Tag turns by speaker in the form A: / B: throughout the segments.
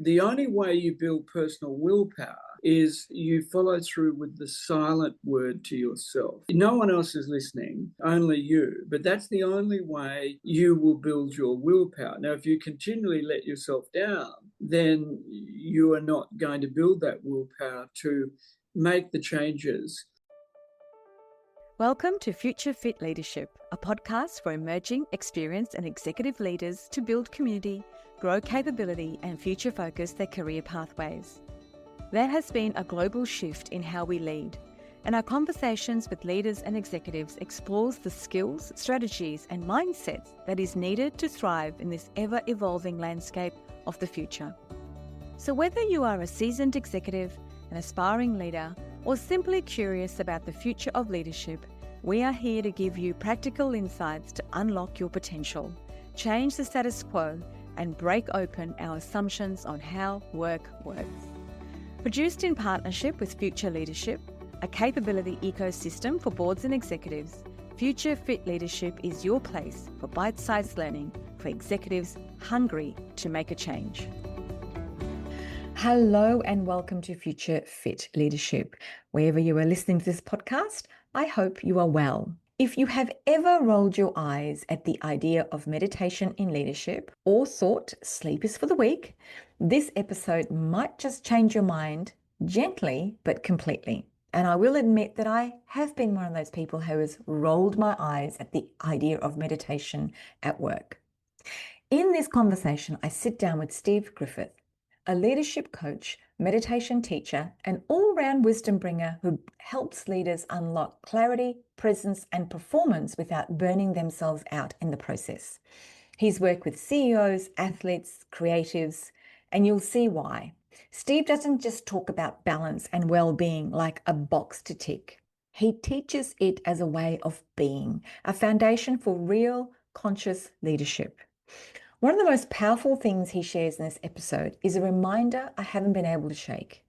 A: The only way you build personal willpower is you follow through with the silent word to yourself. No one else is listening, only you. But that's the only way you will build your willpower. Now, if you continually let yourself down, then you are not going to build that willpower to make the changes.
B: Welcome to Future Fit Leadership, a podcast for emerging, experienced and executive leaders to build community, grow capability and future focus their career pathways. There has been a global shift in how we lead, and our conversations with leaders and executives explores the skills, strategies and mindsets that is needed to thrive in this ever-evolving landscape of the future. So whether you are a seasoned executive, an aspiring leader, or simply curious about the future of leadership, we are here to give you practical insights to unlock your potential, change the status quo, and break open our assumptions on how work works. Produced in partnership with Future Leadership, a capability ecosystem for boards and executives, Future Fit Leadership is your place for bite-sized learning for executives hungry to make a change. Hello and welcome to Future Fit Leadership. Wherever you are listening to this podcast, I hope you are well. If you have ever rolled your eyes at the idea of meditation in leadership or thought sleep is for the weak, this episode might just change your mind gently but completely. And I will admit that I have been one of those people who has rolled my eyes at the idea of meditation at work. In this conversation, I sit down with Steve Griffith, a leadership coach, meditation teacher, and all-round wisdom bringer who helps leaders unlock clarity, presence, and performance without burning themselves out in the process. He's worked with CEOs, athletes, creatives, and you'll see why. Steve doesn't just talk about balance and well-being like a box to tick. He teaches it as a way of being, a foundation for real, conscious leadership. One of the most powerful things he shares in this episode is a reminder I haven't been able to shake.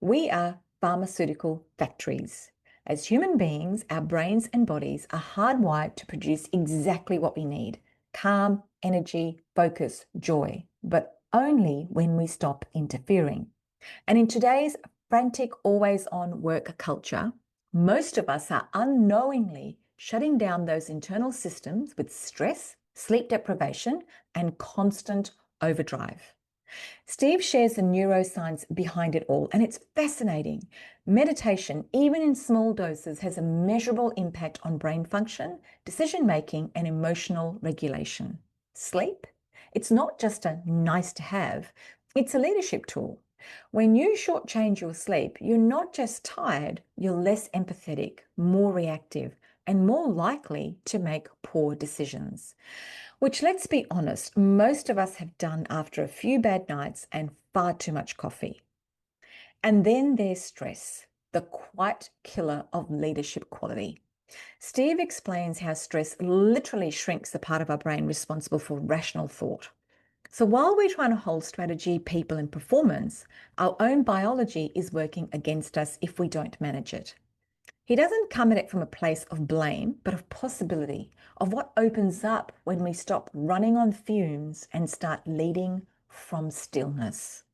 B: We are pharmaceutical factories. As human beings, our brains and bodies are hardwired to produce exactly what we need: calm, energy, focus, joy, but only when we stop interfering. And in today's frantic, always-on work culture, most of us are unknowingly shutting down those internal systems with stress, sleep deprivation, and constant overdrive. Steve shares the neuroscience behind it all, and it's fascinating. Meditation, even in small doses, has a measurable impact on brain function, decision-making, and emotional regulation. Sleep? It's not just a nice to have, it's a leadership tool. When you shortchange your sleep, you're not just tired, you're less empathetic, more reactive, and more likely to make poor decisions. Which, let's be honest, most of us have done after a few bad nights and far too much coffee. And then there's stress, the quiet killer of leadership quality. Steve explains how stress literally shrinks the part of our brain responsible for rational thought. So while we're trying to hold strategy, people, and performance, our own biology is working against us if we don't manage it. He doesn't come at it from a place of blame, but of possibility, of what opens up when we stop running on fumes and start leading from stillness.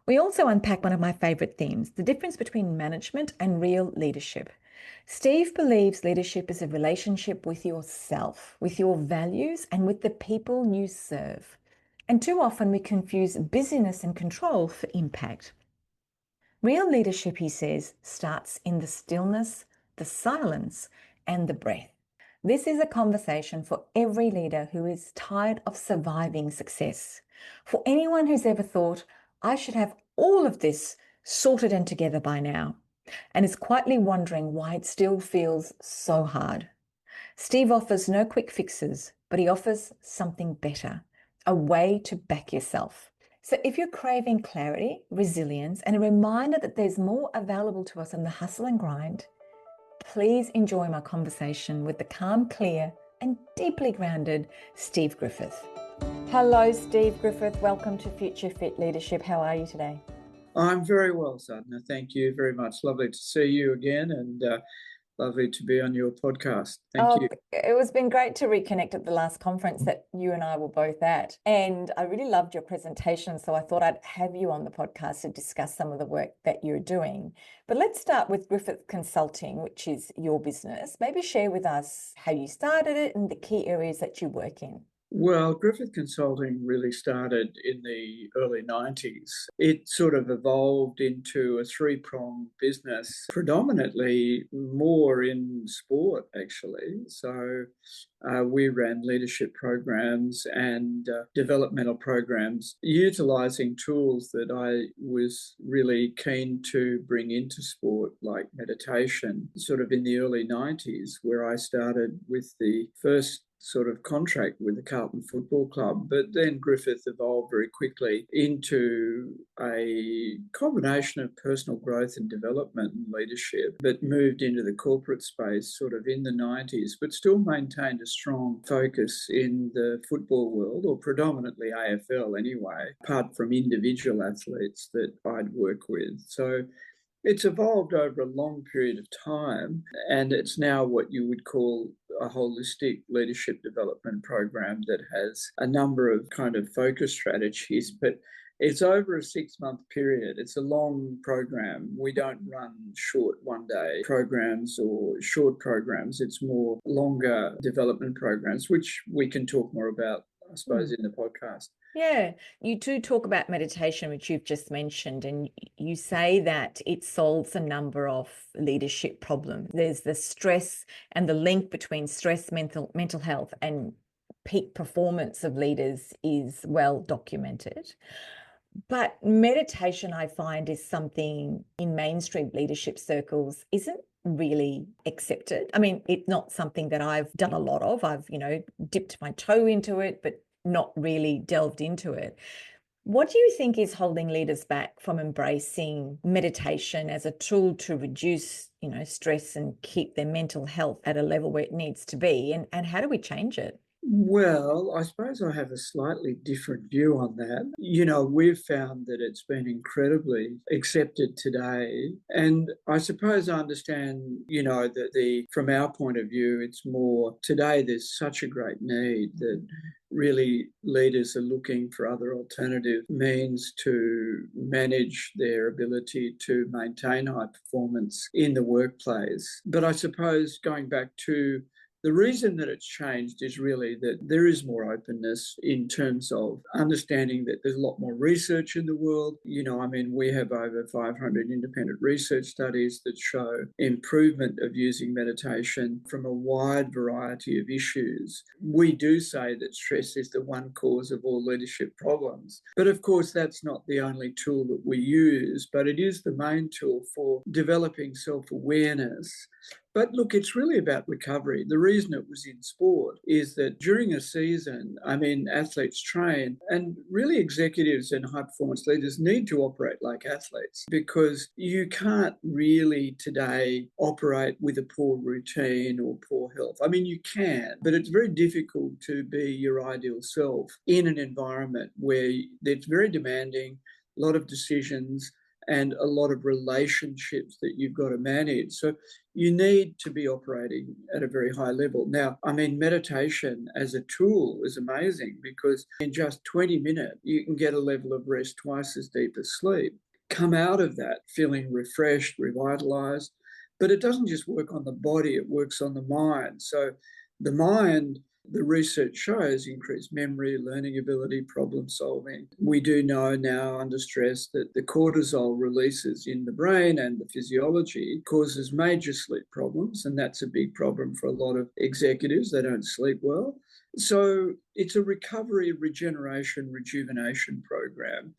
B: We also unpack one of my favorite themes, the difference between management and real leadership. Steve believes leadership is a relationship with yourself, with your values, and with the people you serve. And too often we confuse busyness and control for impact. Real leadership, he says, starts in the stillness, the silence, and the breath. This is a conversation for every leader who is tired of surviving success. For anyone who's ever thought, I should have all of this sorted and together by now, and is quietly wondering why it still feels so hard. Steve offers no quick fixes, but he offers something better, a way to back yourself. So if you're craving clarity, resilience, and a reminder that there's more available to us than the hustle and grind, please enjoy my conversation with the calm, clear, and deeply grounded Steve Griffith. Hello, Steve Griffith. Welcome to Future Fit Leadership. How are you today?
A: I'm very well, Sadhna. Thank you very much. Lovely to see you again. And Lovely to be on your podcast. Thank
B: Oh,
A: you.
B: it was been great to reconnect at the last conference that you and I were both at. And I really loved your presentation. So I thought I'd have you on the podcast to discuss some of the work that you're doing. But let's start with Griffith Consulting, which is your business. Maybe share with us how you started it and the key areas that you work in.
A: Well, Griffith Consulting really started in the early 90s. It sort of evolved into a three-pronged business, predominantly more in sport, actually. So we ran leadership programs and developmental programs, utilising tools that I was really keen to bring into sport, like meditation, sort of in the early 90s, where I started with the first sort of contract with the Carlton Football Club, but then Griffith evolved very quickly into a combination of personal growth and development and leadership, but moved into the corporate space sort of in the 90s, but still maintained a strong focus in the football world, or predominantly AFL anyway, apart from individual athletes that I'd work with. So it's evolved over a long period of time, and it's now what you would call a holistic leadership development program that has a number of kind of focus strategies, but it's over a 6-month period. It's a long program. We don't run short one-day programs or short programs. It's more longer development programs, which we can talk more about, I suppose, in the podcast.
B: Yeah, you do talk about meditation, which you've just mentioned, and you say that it solves a number of leadership problems. There's the stress and the link between stress, mental health, and peak performance of leaders is well documented. But meditation, I find, is something in mainstream leadership circles isn't really accepted. I mean, it's not something that I've done a lot of. I've, dipped my toe into it, but not really delved into it. What do you think is holding leaders back from embracing meditation as a tool to reduce, stress and keep their mental health at a level where it needs to be? And how do we change it?
A: Well, I suppose I have a slightly different view on that. We've found that it's been incredibly accepted today. And I suppose I understand, that from our point of view, it's more today there's such a great need that really leaders are looking for other alternative means to manage their ability to maintain high performance in the workplace. But I suppose going back to the reason that it's changed is really that there is more openness in terms of understanding that there's a lot more research in the world. We have over 500 independent research studies that show improvement of using meditation from a wide variety of issues. We do say that stress is the one cause of all leadership problems. But of course, that's not the only tool that we use, but it is the main tool for developing self-awareness. But look, it's really about recovery. The reason it was in sport is that during a season, athletes train, and really executives and high performance leaders need to operate like athletes, because you can't really today operate with a poor routine or poor health. You can, but it's very difficult to be your ideal self in an environment where it's very demanding, a lot of decisions, and a lot of relationships that you've got to manage. So you need to be operating at a very high level. Now, meditation as a tool is amazing, because in just 20 minutes, you can get a level of rest twice as deep as sleep. Come out of that feeling refreshed, revitalized. But it doesn't just work on the body, it works on the mind. So the mind, the research shows, increased memory, learning ability, problem solving. We do know now under stress that the cortisol releases in the brain and the physiology causes major sleep problems, and that's a big problem for a lot of executives. They don't sleep well. So it's a recovery, regeneration, rejuvenation program.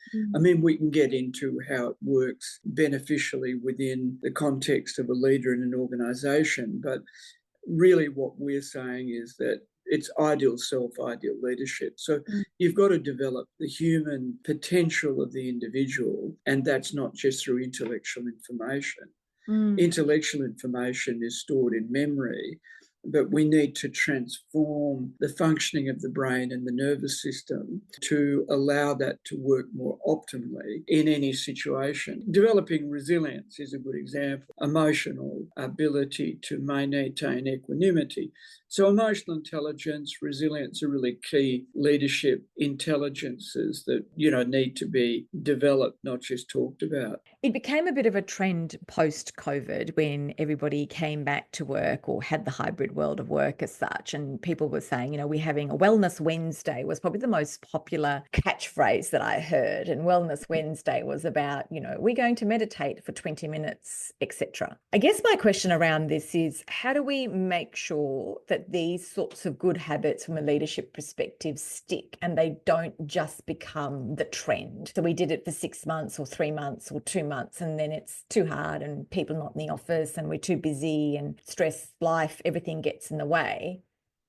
A: We can get into how it works beneficially within the context of a leader in an organisation, but really what we're saying is that it's ideal self, ideal leadership. So you've got to develop the human potential of the individual, and that's not just through intellectual information. Intellectual information is stored in memory, but we need to transform the functioning of the brain and the nervous system to allow that to work more optimally in any situation. Developing resilience is a good example. Emotional ability to maintain equanimity. So emotional intelligence, resilience are really key leadership intelligences that, need to be developed, not just talked about.
B: It became a bit of a trend post-COVID when everybody came back to work or had the hybrid world of work as such. And people were saying, we're having a Wellness Wednesday was probably the most popular catchphrase that I heard. And Wellness Wednesday was about, we're going to meditate for 20 minutes, etc. I guess my question around this is, how do we make sure that these sorts of good habits from a leadership perspective stick and they don't just become the trend? So we did it for 6 months or 3 months or 2 months, and then it's too hard and people not in the office and we're too busy and stress, life, everything gets in the way.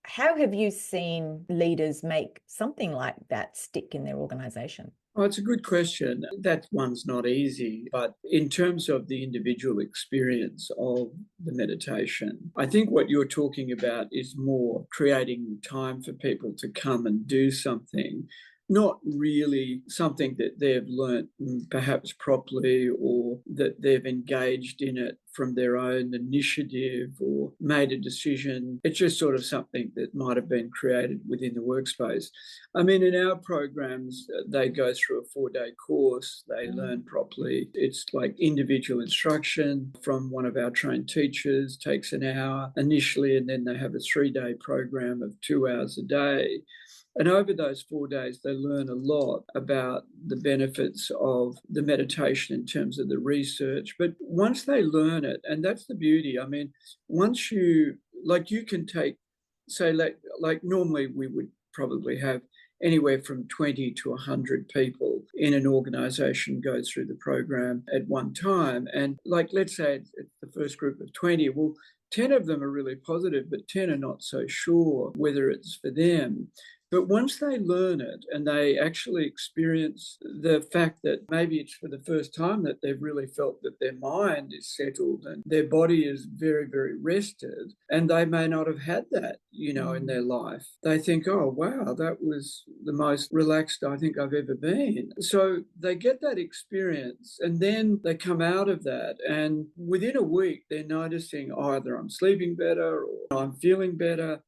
B: How have you seen leaders make something like that stick in their organisation?
A: Oh, it's a good question. That one's not easy, but in terms of the individual experience of the meditation, I think what you're talking about is more creating time for people to come and do something, not really something that they've learnt perhaps properly or that they've engaged in it from their own initiative or made a decision. It's just sort of something that might have been created within the workspace. I mean, in our programs, they go through a 4-day course, they learn properly. It's like individual instruction from one of our trained teachers, takes an hour initially, and then they have a 3-day program of 2 hours a day. And over those 4 days, they learn a lot about the benefits of the meditation in terms of the research. But once they learn it, and that's the beauty, I mean, once you can take, say, like normally we would probably have anywhere from 20 to 100 people in an organisation go through the program at one time. And let's say it's the first group of 20, well, 10 of them are really positive, but 10 are not so sure whether it's for them. But once they learn it and they actually experience the fact that maybe it's for the first time that they've really felt that their mind is settled and their body is very, very rested, and they may not have had that, in their life, they think, oh, wow, that was the most relaxed I think I've ever been. So they get that experience and then they come out of that, and within a week, they're noticing either I'm sleeping better or I'm feeling better.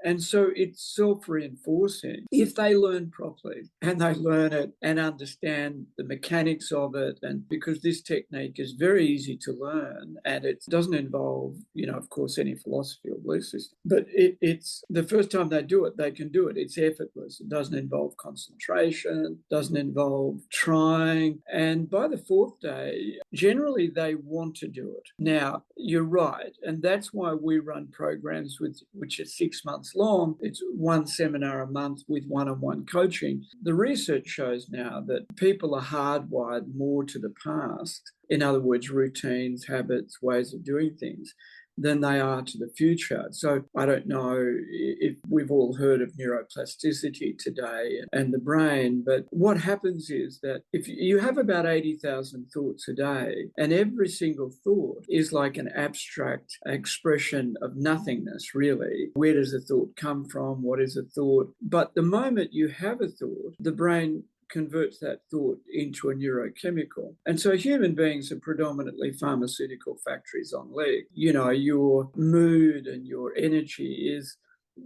A: And so it's self-reinforcing if they learn properly and they learn it and understand the mechanics of it. And because this technique is very easy to learn and it doesn't involve, of course, any philosophy or belief system, but it's the first time they do it, they can do it. It's effortless. It doesn't involve concentration, doesn't involve trying. And by the 4th day, generally they want to do it. Now, you're right. And that's why we run programs which are 6 months long. It's one seminar a month with one-on-one coaching. The research shows now that people are hardwired more to the past, in other words, routines, habits, ways of doing things, than they are to the future. So I don't know if we've all heard of neuroplasticity today and the brain, but what happens is that if you have about 80,000 thoughts a day, and every single thought is like an abstract expression of nothingness, really. Where does a thought come from? What is a thought? But the moment you have a thought, the brain converts that thought into a neurochemical. And so human beings are predominantly pharmaceutical factories on leg. Your mood and your energy is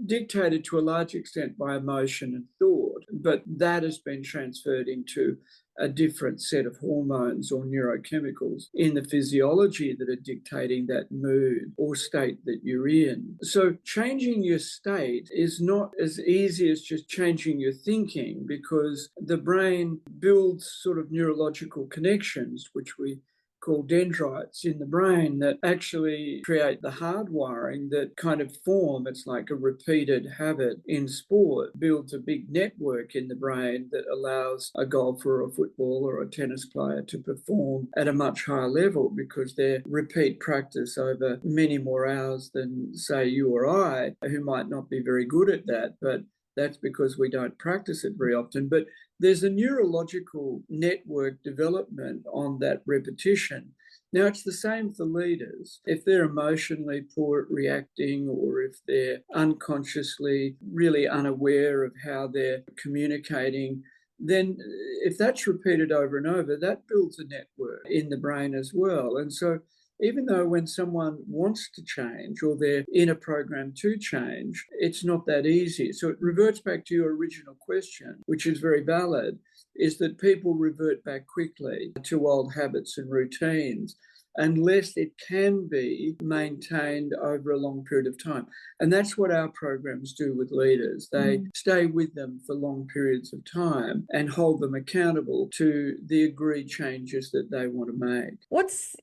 A: dictated to a large extent by emotion and thought, but that has been transferred into a different set of hormones or neurochemicals in the physiology that are dictating that mood or state that you're in. So changing your state is not as easy as just changing your thinking, because the brain builds sort of neurological connections, which we called dendrites in the brain, that actually create the hardwiring that kind of form. It's like a repeated habit in sport, builds a big network in the brain that allows a golfer or a footballer or a tennis player to perform at a much higher level, because they're repeat practice over many more hours than, say, you or I, who might not be very good at that, but That's because we don't practice it very often. But there's a neurological network development on that repetition. Now, it's the same for leaders. If they're emotionally poor at reacting, or if they're unconsciously really unaware of how they're communicating, then if that's repeated over and over, that builds a network in the brain as well. And so even though when someone wants to change or they're in a program to change, it's not that easy. So it reverts back to your original question, which is very valid, is that people revert back quickly to old habits and routines unless it can be maintained over a long period of time. And that's what our programs do with leaders. They stay with them for long periods of time and hold them accountable to the agreed changes that they want to make.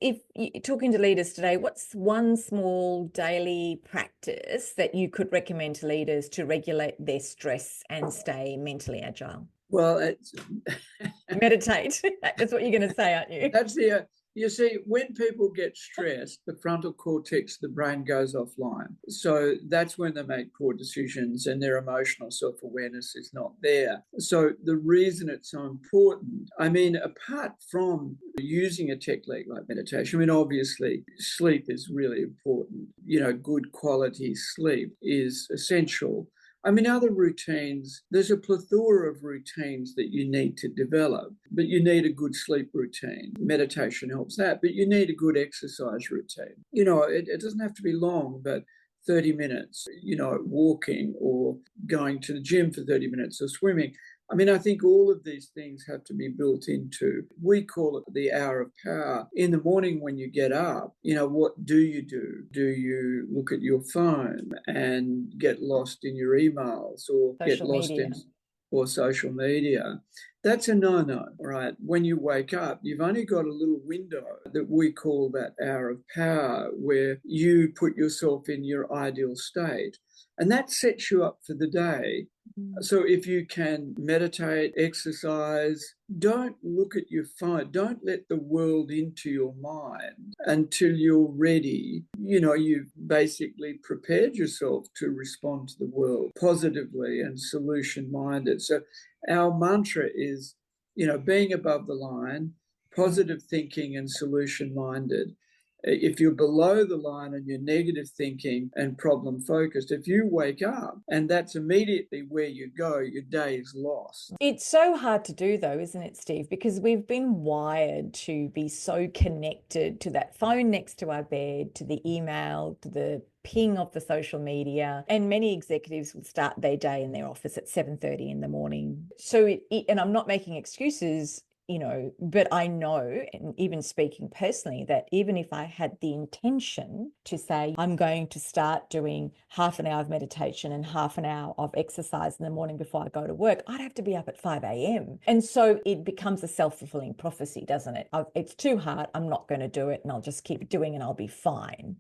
B: If you're talking to leaders today, what's one small daily practice that you could recommend to leaders to regulate their stress and stay mentally agile?
A: Well, it's
B: meditate. That's what you're going to say, aren't you?
A: That's you see, when people get stressed, the frontal cortex, the brain goes offline. So that's when they make poor decisions and their emotional self-awareness is not there. So the reason it's so important, I mean, apart from using a technique like meditation, I mean, obviously sleep is really important. You know, good quality sleep is essential. I mean, other routines, there's a plethora of routines that you need to develop, but you need a good sleep routine. Meditation helps that, but you need a good exercise routine. You know, it doesn't have to be long, but 30 minutes, you know, walking or going to the gym for 30 minutes or swimming. I mean, I think all of these things have to be built into, we call it the hour of power. In the morning when you get up, you know, what do you do? Do you look at your phone and get lost in your emails or get lost in social media? That's a no-no, right? When you wake up, you've only got a little window that we call that hour of power where you put yourself in your ideal state. And that sets you up for the day. So if you can meditate, exercise, don't look at your phone. Don't let the world into your mind until you're ready. You know, you've basically prepared yourself to respond to the world positively and solution-minded. So our mantra is, you know, being above the line, positive thinking and solution-minded. If you're below the line and you're negative thinking and problem focused, if you wake up and that's immediately where you go, your day is lost.
B: It's so hard to do though, isn't it, Steve? Because we've been wired to be so connected to that phone next to our bed, to the email, to the ping of the social media, and many executives will start their day in their office at 7:30 in the morning. So, and I'm not making excuses, you know, but I know, and even speaking personally, that even if I had the intention to say, I'm going to start doing half an hour of meditation and half an hour of exercise in the morning before I go to work, I'd have to be up at 5 a.m. And so it becomes a self-fulfilling prophecy, doesn't it? It's too hard. I'm not going to do it, and I'll just keep doing and I'll be fine.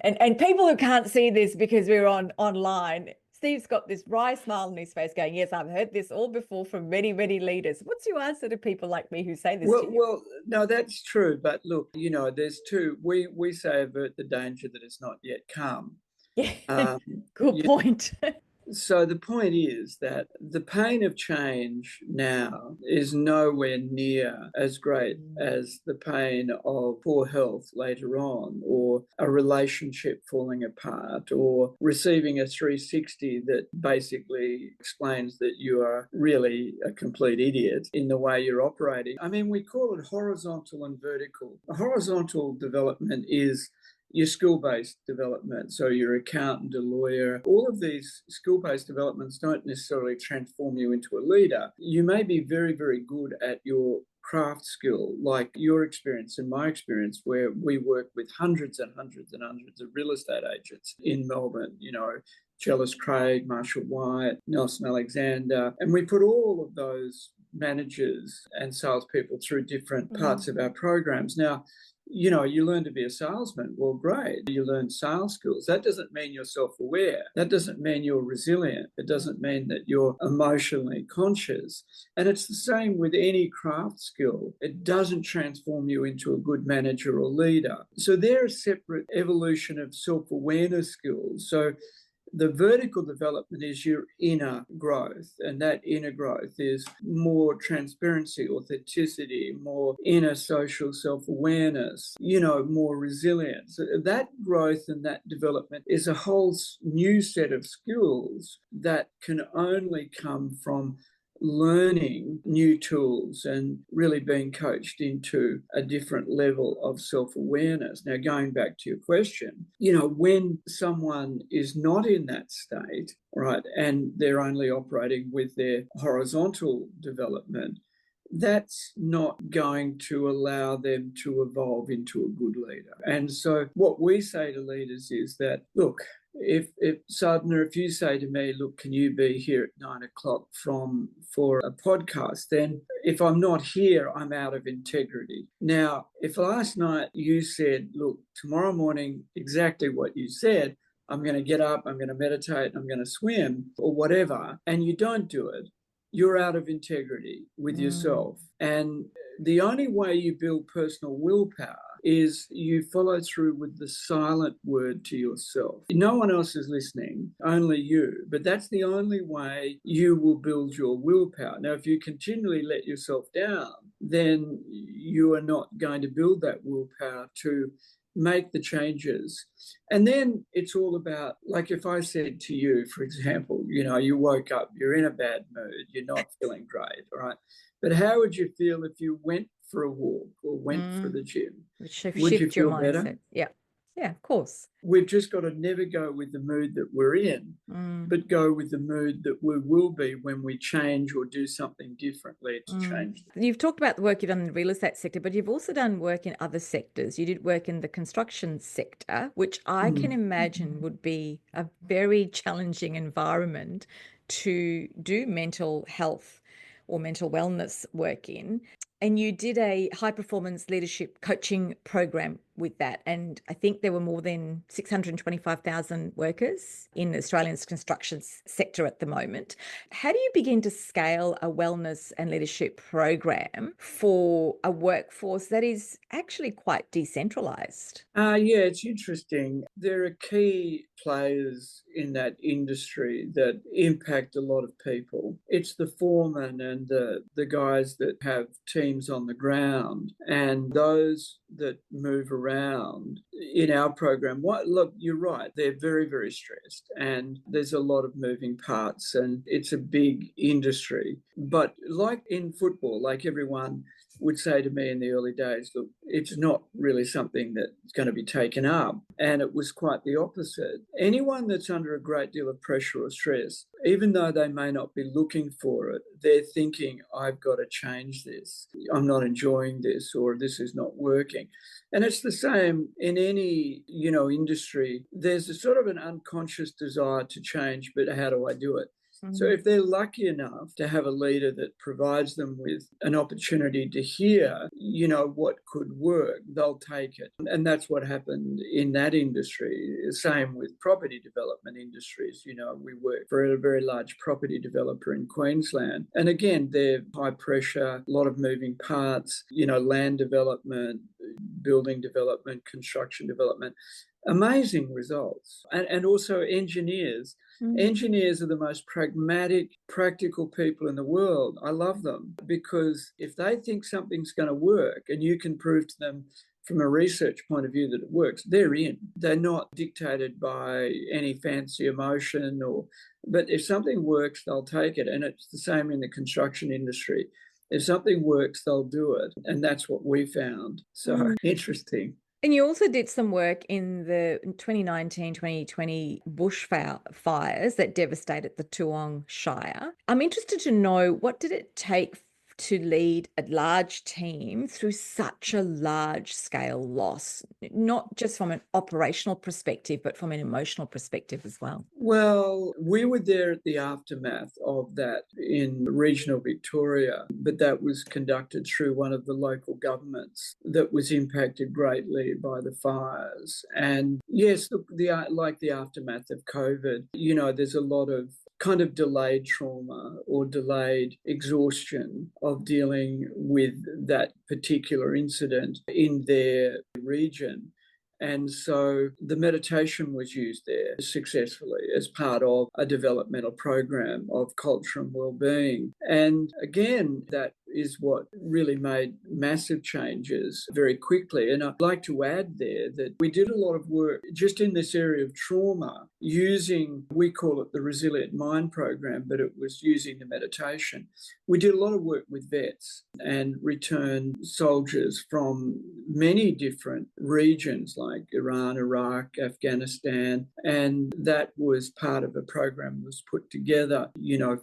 B: And people who can't see this because we're online, Steve's got this wry smile on his face going, yes, I've heard this all before from many, many leaders. What's your answer to people like me who say this to you?
A: Well, no, that's true. But look, you know, there's two. We say avert the danger that has not yet come.
B: Yeah, good point.
A: So the point is that the pain of change now is nowhere near as great as the pain of poor health later on, or a relationship falling apart, or receiving a 360 that basically explains that you are really a complete idiot in the way you're operating. I mean, we call it horizontal and vertical. A horizontal development is your skill-based development, so your accountant, a lawyer. All of these skill-based developments don't necessarily transform you into a leader. You may be very, very good at your craft skill, like your experience and my experience, where we work with hundreds and hundreds and hundreds of real estate agents in Melbourne, you know, Jellis Craig, Marshall White, Nelson Alexander, and we put all of those managers and salespeople through different parts of our programs. Now, you know, you learn to be a salesman. Well, great. You learn sales skills. That doesn't mean you're self-aware. That doesn't mean you're resilient. It doesn't mean that you're emotionally conscious. And it's the same with any craft skill. It doesn't transform you into a good manager or leader. So they're a separate evolution of self-awareness skills. So The vertical development is your inner growth, and that inner growth is more transparency, authenticity, more inner social self-awareness, more resilience. That growth and that development is a whole new set of skills that can only come from learning new tools and really being coached into a different level of self-awareness. Now, going back to your question, when someone is not in that state, right, and they're only operating with their horizontal development, that's not going to allow them to evolve into a good leader. And so what we say to leaders is that, look, if Sadhana, if you say to me, look, can you be here at 9 o'clock for a podcast, then if I'm not here, I'm out of integrity. Now, if last night you said, look, tomorrow morning, exactly what you said, I'm going to get up, I'm going to meditate, I'm going to swim or whatever, and you don't do it, you're out of integrity with yourself. And the only way you build personal willpower is you follow through with the silent word to yourself. No one else is listening, only you. But that's the only way you will build your willpower. Now, if you continually let yourself down, then you are not going to build that willpower to make the changes. And then it's all about, like if I said to you, for example, you woke up, you're in a bad mood, you're not feeling great, all right? But how would you feel if you went for a walk or went for the gym? Would you feel better?
B: Yeah, of course.
A: We've just got to never go with the mood that we're in, but go with the mood that we will be when we change or do something differently to change.
B: You've talked about the work you've done in the real estate sector, but you've also done work in other sectors. You did work in the construction sector, which I can imagine would be a very challenging environment to do mental health or mental wellness work in. And you did a high performance leadership coaching program with that. And I think there were more than 625,000 workers in the Australian construction sector at the moment. How do you begin to scale a wellness and leadership program for a workforce that is actually quite decentralized?
A: Yeah, it's interesting. There are key players in that industry that impact a lot of people. It's the foreman and the guys that have teams on the ground and those that move around in our program. Look, you're right. They're very, very stressed and there's a lot of moving parts and it's a big industry. But like in football, like everyone would say to me in the early days, look, it's not really something that's going to be taken up. And it was quite the opposite. Anyone that's under a great deal of pressure or stress, even though they may not be looking for it, they're thinking, I've got to change this. I'm not enjoying this, or this is not working. And it's the same in any, industry. There's a sort of an unconscious desire to change, but how do I do it? So if they're lucky enough to have a leader that provides them with an opportunity to hear, what could work, they'll take it. And that's what happened in that industry. Same with property development industries. We work for a very large property developer in Queensland. And again, they're high pressure, a lot of moving parts, land development, building development, construction development. Amazing results. And also engineers. Engineers are the most pragmatic, practical people in the world. I love them because if they think something's going to work and you can prove to them from a research point of view that it works, they're in. They're not dictated by any fancy emotion but if something works, they'll take it. And it's the same in the construction industry. If something works, they'll do it. And that's what we found. So interesting.
B: And you also did some work in the 2019-2020 bushfires that devastated the Toowong Shire. I'm interested to know, what did it take to lead a large team through such a large-scale loss, not just from an operational perspective, but from an emotional perspective as well?
A: Well, we were there at the aftermath of that in regional Victoria, but that was conducted through one of the local governments that was impacted greatly by the fires. And yes, like the aftermath of COVID, there's a lot of kind of delayed trauma or delayed exhaustion of dealing with that particular incident in their region. And so the meditation was used there successfully as part of a developmental program of culture and wellbeing. And again, that is what really made massive changes very quickly. And I'd like to add there that we did a lot of work just in this area of trauma using, we call it the Resilient Mind program, but it was using the meditation. We did a lot of work with vets and returned soldiers from many different regions like Iran, Iraq, Afghanistan, and that was part of a program that was put together,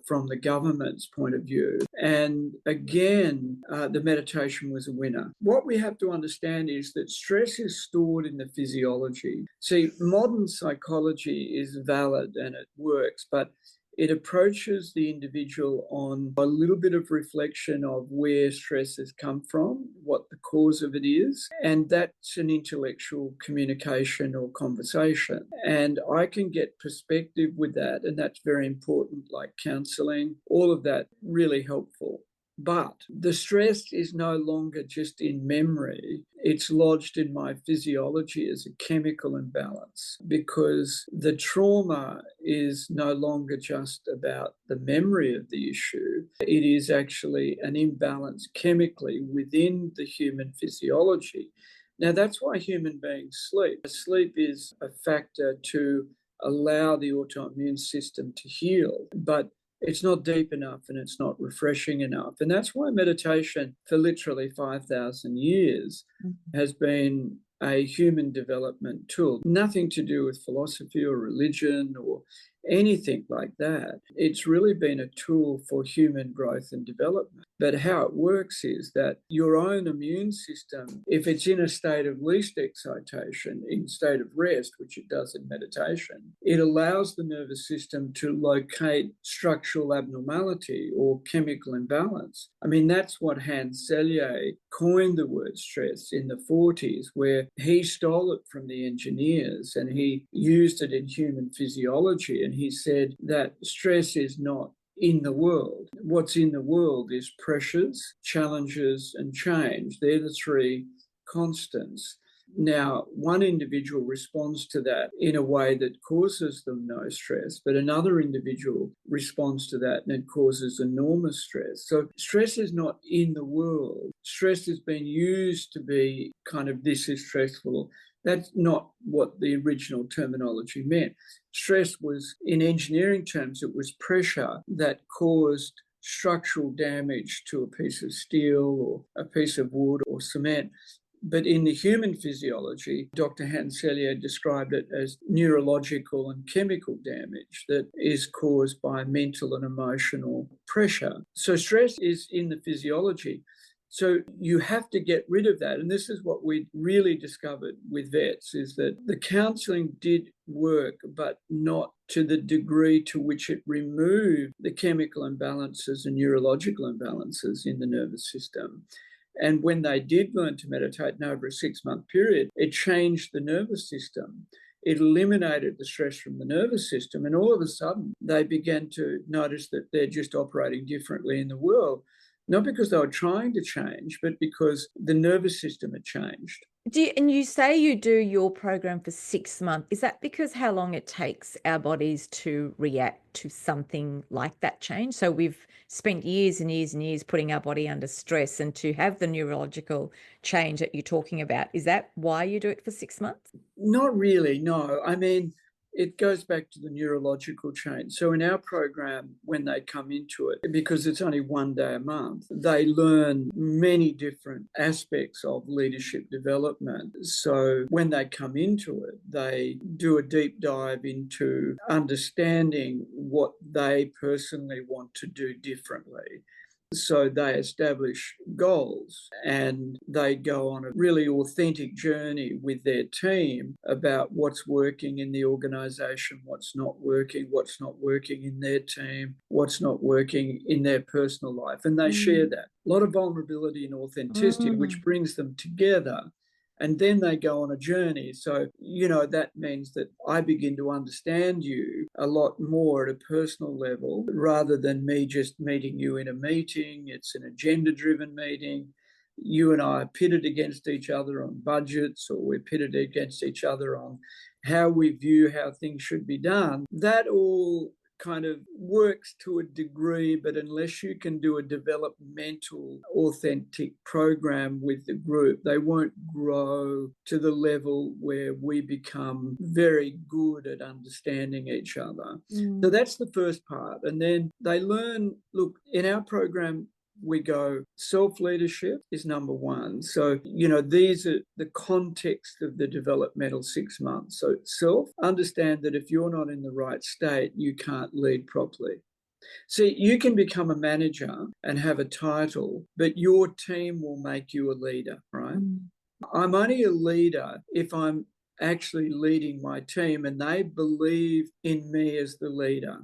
A: from the government's point of view. And again, the meditation was a winner. What we have to understand is that stress is stored in the physiology. See, modern psychology is valid and it works, but it approaches the individual on a little bit of reflection of where stress has come from, what the cause of it is, and that's an intellectual communication or conversation. And I can get perspective with that, and that's very important, like counselling, all of that really helpful. But the stress is no longer just in memory. It's lodged in my physiology as a chemical imbalance because the trauma is no longer just about the memory of the issue. It is actually an imbalance chemically within the human physiology. Now, that's why human beings sleep. Sleep is a factor to allow the autoimmune system to heal, but it's not deep enough and it's not refreshing enough. And that's why meditation for literally 5,000 years has been a human development tool. Nothing to do with philosophy or religion or anything like that. It's really been a tool for human growth and development. But how it works is that your own immune system, if it's in a state of least excitation, in state of rest, which it does in meditation, it allows the nervous system to locate structural abnormality or chemical imbalance. I mean, that's what Hans Selye coined the word stress in the 40s, where he stole it from the engineers and he used it in human physiology. And he said that stress is not in the world. What's in the world is pressures, challenges, and change. They're the three constants. Now, one individual responds to that in a way that causes them no stress, but another individual responds to that and it causes enormous stress. So stress is not in the world. Stress has been used to be kind of, this is stressful. That's not what the original terminology meant. Stress was, in engineering terms, it was pressure that caused structural damage to a piece of steel or a piece of wood or cement. But in the human physiology, Dr. Hans Selye described it as neurological and chemical damage that is caused by mental and emotional pressure. So stress is in the physiology. So you have to get rid of that. And this is what we really discovered with vets, is that the counselling did work, but not to the degree to which it removed the chemical imbalances and neurological imbalances in the nervous system. And when they did learn to meditate in over a 6-month period, it changed the nervous system. It eliminated the stress from the nervous system. And all of a sudden, they began to notice that they're just operating differently in the world. Not because they were trying to change, but because the nervous system had changed.
B: And you say you do your program for 6 months. Is that because how long it takes our bodies to react to something like that change? So we've spent years and years and years putting our body under stress, and to have the neurological change that you're talking about, is that why you do it for 6 months?
A: Not really, no. I mean, it goes back to the neurological change. So in our program, when they come into it, because it's only 1 day a month, they learn many different aspects of leadership development. So when they come into it, they do a deep dive into understanding what they personally want to do differently. So they establish goals and they go on a really authentic journey with their team about what's working in the organisation, what's not working in their team, what's not working in their personal life. And they share that. A lot of vulnerability and authenticity, which brings them together. And then they go on a journey. So, that means that I begin to understand you a lot more at a personal level rather than me just meeting you in a meeting. It's an agenda-driven meeting. you and I are pitted against each other on budgets, or we're pitted against each other on how we view how things should be done. That all kind of works to a degree, but unless you can do a developmental, authentic program with the group, they won't grow to the level where we become very good at understanding each other. So that's the first part. And then they learn, look, in our program, we go self-leadership is number one. So, these are the context of the developmental 6 months. So self, understand that if you're not in the right state, you can't lead properly. See, you can become a manager and have a title, but your team will make you a leader, right? I'm only a leader if I'm actually leading my team and they believe in me as the leader.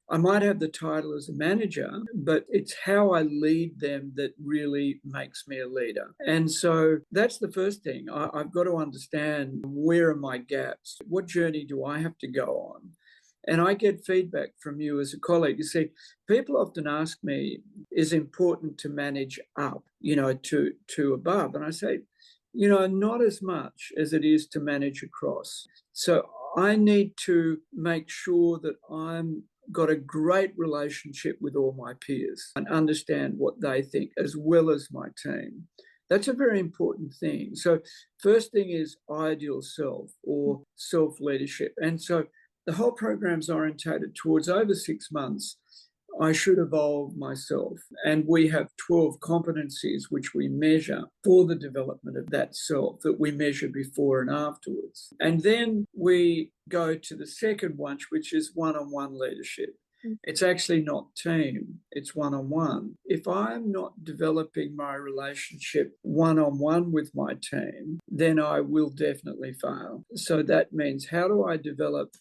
A: I might have the title as a manager, but it's how I lead them that really makes me a leader. And so that's the first thing. I've got to understand, where are my gaps? What journey do I have to go on? And I get feedback from you as a colleague. You see, people often ask me, is it important to manage up, to above? And I say, not as much as it is to manage across. So I need to make sure that I'm got a great relationship with all my peers and understand what they think as well as my team. That's a very important thing. So first thing is ideal self or self-leadership. And so the whole program's orientated towards, over 6 months, I should evolve myself. And we have 12 competencies which we measure for the development of that self, that we measure before and afterwards. And then we go to the second one, which is one-on-one leadership. It's actually not team, it's one-on-one. If I'm not developing my relationship one-on-one with my team, then I will definitely fail. So that means, how do I develop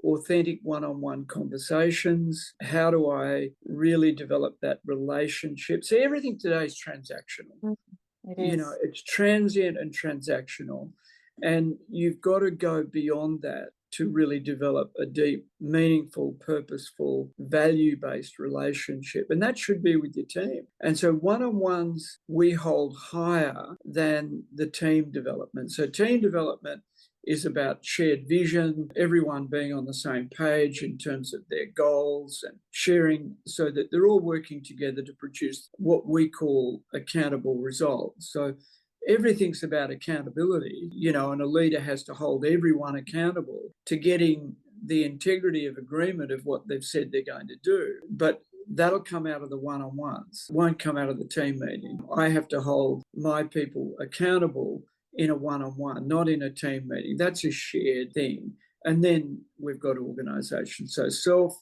A: authentic one-on-one conversations? How do I really develop that relationship? See, everything today is transactional.
B: It is.
A: It's transient and transactional. And you've got to go beyond that to really develop a deep, meaningful, purposeful, value-based relationship. And that should be with your team. And so one-on-ones we hold higher than the team development. So team development is about shared vision, everyone being on the same page in terms of their goals, and sharing so that they're all working together to produce what we call accountable results. So everything's about accountability, and a leader has to hold everyone accountable to getting the integrity of agreement of what they've said they're going to do. But that'll come out of the one-on-ones, won't come out of the team meeting. I have to hold my people accountable in a one-on-one, not in a team meeting. That's a shared thing. And then we've got organisation. So self,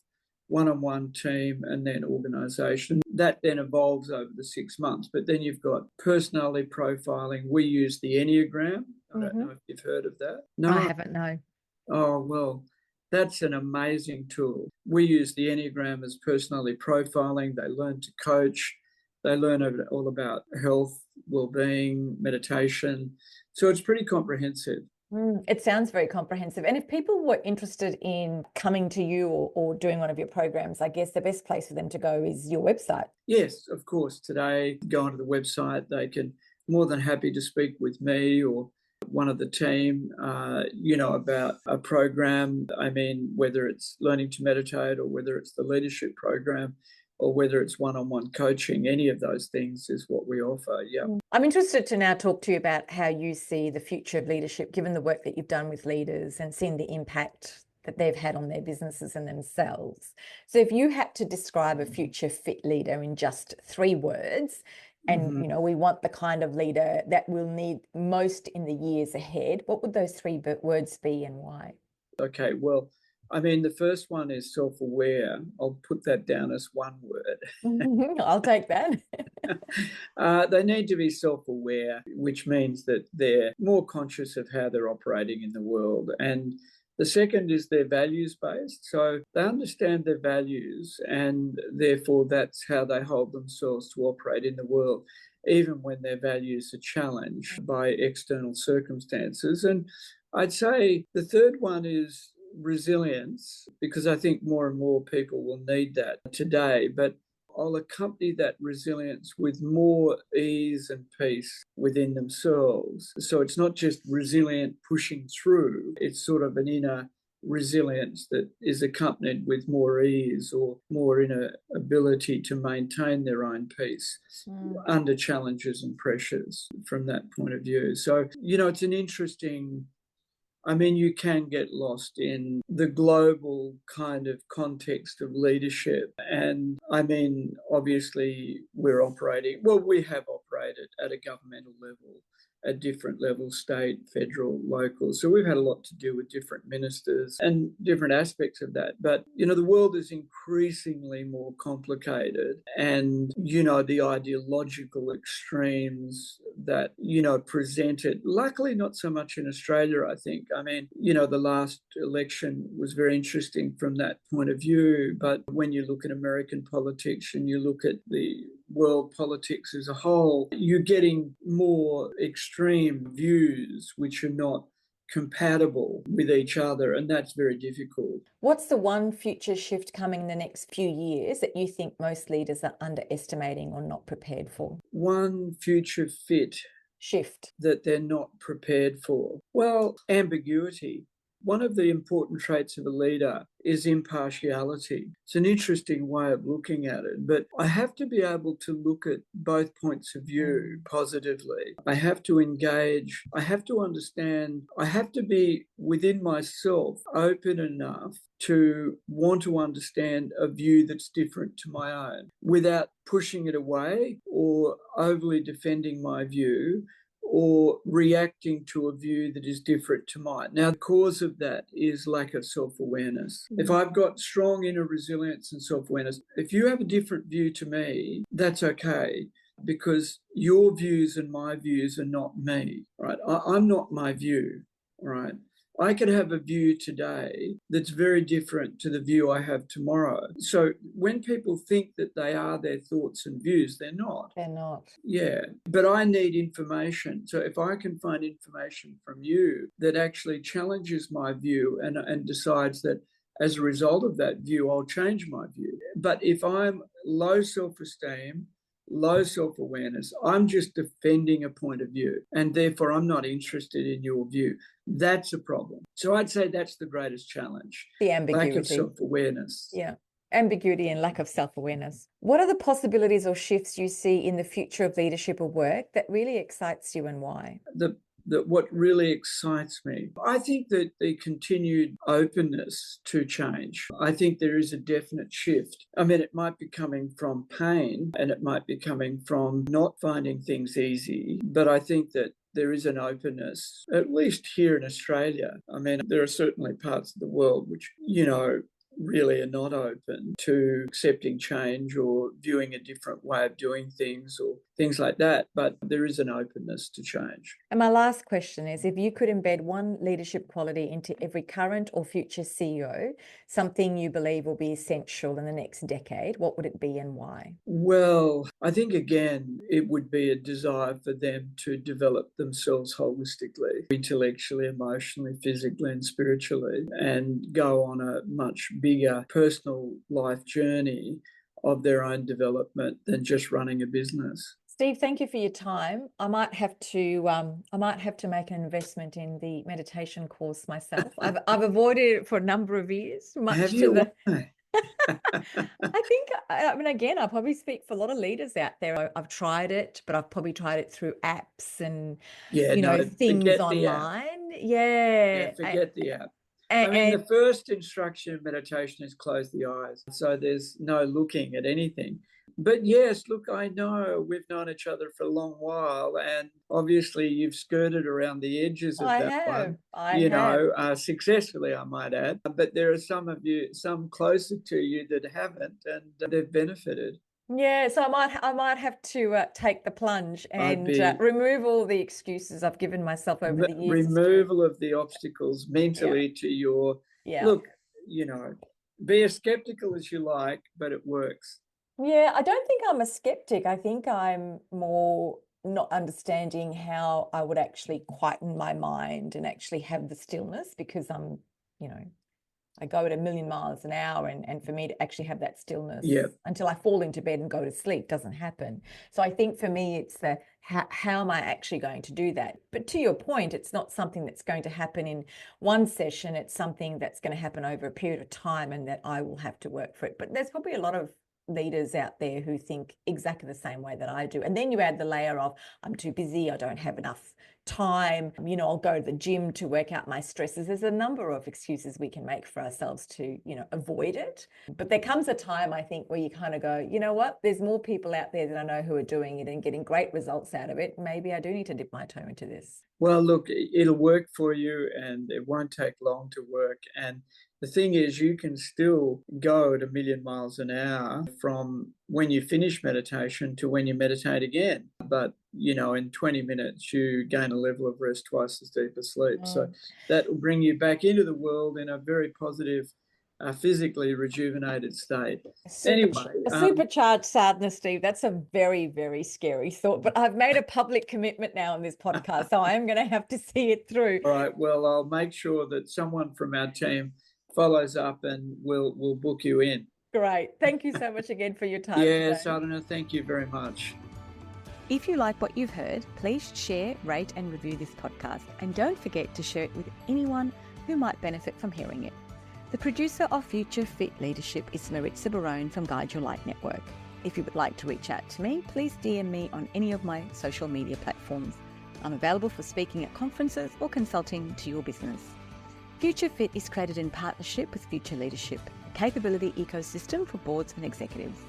A: one-on-one, team, and then organisation. That then evolves over the 6 months. But then you've got personality profiling. We use the Enneagram. I don't know if you've heard of that.
B: No, I haven't, no.
A: Oh, well, that's an amazing tool. We use the Enneagram as personality profiling. They learn to coach. They learn all about health, wellbeing, meditation. So it's pretty comprehensive.
B: It sounds very comprehensive. And if people were interested in coming to you or doing one of your programs, I guess the best place for them to go is your website.
A: Yes, of course. Today, go onto the website. They can, more than happy to speak with me or one of the team, about a program. I mean, whether it's learning to meditate or whether it's the leadership program, or whether it's one-on-one coaching, any of those things is what we offer. Yeah.
B: I'm interested to now talk to you about how you see the future of leadership, given the work that you've done with leaders and seeing the impact that they've had on their businesses and themselves. So if you had to describe a future fit leader in just 3 words, and we want the kind of leader that we'll need most in the years ahead, what would those 3 words be and why?
A: Okay, well, I mean, the first one is self-aware. I'll put that down as one word.
B: I'll take that.
A: They need to be self-aware, which means that they're more conscious of how they're operating in the world. And the second is they're values-based. So they understand their values, and therefore that's how they hold themselves to operate in the world, even when their values are challenged by external circumstances. And I'd say the third one is resilience, because I think more and more people will need that today. But I'll accompany that resilience with more ease and peace within themselves. So it's not just resilient pushing through, it's sort of an inner resilience that is accompanied with more ease or more inner ability to maintain their own peace under challenges and pressures from that point of view. So, it's an interesting, you can get lost in the global kind of context of leadership. And obviously we have operated at a governmental level, at different levels, state, federal, local. So we've had a lot to do with different ministers and different aspects of that. But, the world is increasingly more complicated, and, the ideological extremes that, presented, luckily not so much in Australia, I think. The last election was very interesting from that point of view. But when you look at American politics and you look at the world politics as a whole, you're getting more extreme views which are not compatible with each other, and that's very difficult.
B: What's the one future shift coming in the next few years that you think most leaders are underestimating or not prepared for?
A: One future shift that they're not prepared for. Well, ambiguity. One of the important traits of a leader is impartiality. It's an interesting way of looking at it, but I have to be able to look at both points of view positively. I have to engage. I have to understand. I have to be within myself open enough to want to understand a view that's different to my own without pushing it away or overly defending my view or reacting to a view that is different to mine. Now, the cause of that is lack of self-awareness. If I've got strong inner resilience and self-awareness, if you have a different view to me, that's okay, because your views and my views are not me, right? I'm not my view, right? I could have a view today that's very different to the view I have tomorrow. So when people think that they are their thoughts and views, they're not.
B: They're not.
A: Yeah, but I need information. So if I can find information from you that actually challenges my view and decides that as a result of that view, I'll change my view. But if I'm low self-esteem, low self-awareness, I'm just defending a point of view, and therefore I'm not interested in your view. That's a problem. So I'd say that's the greatest challenge.
B: The ambiguity.
A: Lack of self-awareness.
B: Yeah. Ambiguity and lack of self-awareness. What are the possibilities or shifts you see in the future of leadership or work that really excites you, and why?
A: What really excites me, I think that the continued openness to change. I think there is a definite shift. It might be coming from pain and it might be coming from not finding things easy, but I think that there is an openness, at least here in Australia. There are certainly parts of the world which, really are not open to accepting change or viewing a different way of doing things or things like that. But there is an openness to change.
B: And my last question is, if you could embed one leadership quality into every current or future CEO, something you believe will be essential in the next decade, what would it be and why?
A: Well, I think, again, it would be a desire for them to develop themselves holistically, intellectually, emotionally, physically, and spiritually, and go on a much bigger personal life journey of their own development than just running a business.
B: Steve, thank you for your time. I might have to make an investment in the meditation course myself. I've avoided it for a number of years.
A: Have you?
B: I think, again, I probably speak for a lot of leaders out there. I've tried it, but I've probably tried it through apps and things online.
A: Yeah, forget the app. The first instruction of meditation is close the eyes. So there's no looking at anything. But yes, look, I know we've known each other for a long while, and obviously you've skirted around the edges of
B: I have.
A: Successfully, I might add. But there are some closer to you that haven't, and they've benefited.
B: Yeah, so I might have to take the plunge and remove all the excuses I've given myself over the years.
A: Removal of the obstacles mentally to your look. Be as skeptical as you like, but it works.
B: Yeah, I don't think I'm a skeptic. I think I'm more not understanding how I would actually quieten my mind and actually have the stillness, because I'm, I go at 1,000,000 miles an hour, and for me to actually have that stillness
A: Yeah.
B: until I fall into bed and go to sleep doesn't happen. So I think for me, it's the how am I actually going to do that? But to your point, it's not something that's going to happen in one session. It's something that's going to happen over a period of time, and that I will have to work for it. But there's probably a lot of leaders out there who think exactly the same way that I do. And then you add the layer of, I'm too busy, I don't have enough time, I'll go to the gym to work out my stresses. There's a number of excuses we can make for ourselves to, avoid it. But there comes a time, I think, where you kind of go, you know what, there's more people out there that I know who are doing it and getting great results out of it. Maybe I do need to dip my toe into this.
A: Well, look, it'll work for you and it won't take long to work. And the thing is, you can still go at 1,000,000 miles an hour from when you finish meditation to when you meditate again. But, in 20 minutes, you gain a level of rest twice as deep as sleep. So that will bring you back into the world in a very positive, physically rejuvenated state.
B: Supercharged sadness, Steve. That's a very, very scary thought. But I've made a public commitment now on this podcast, so I am going to have to see it through.
A: All right. Well, I'll make sure that someone from our team follows up and we'll book you in.
B: Great. Thank you so much again for your time.
A: Yes, Sadhana, thank you very much.
B: If you like what you've heard, please share, rate and review this podcast. And don't forget to share it with anyone who might benefit from hearing it. The producer of Future Fit Leadership is Maritza Barone from Guide Your Light Network. If you would like to reach out to me, please DM me on any of my social media platforms. I'm available for speaking at conferences or consulting to your business. Future Fit is created in partnership with Future Leadership, a capability ecosystem for boards and executives.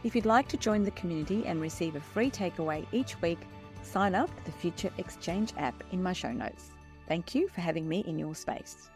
B: If you'd like to join the community and receive a free takeaway each week, sign up at the Future Exchange app in my show notes. Thank you for having me in your space.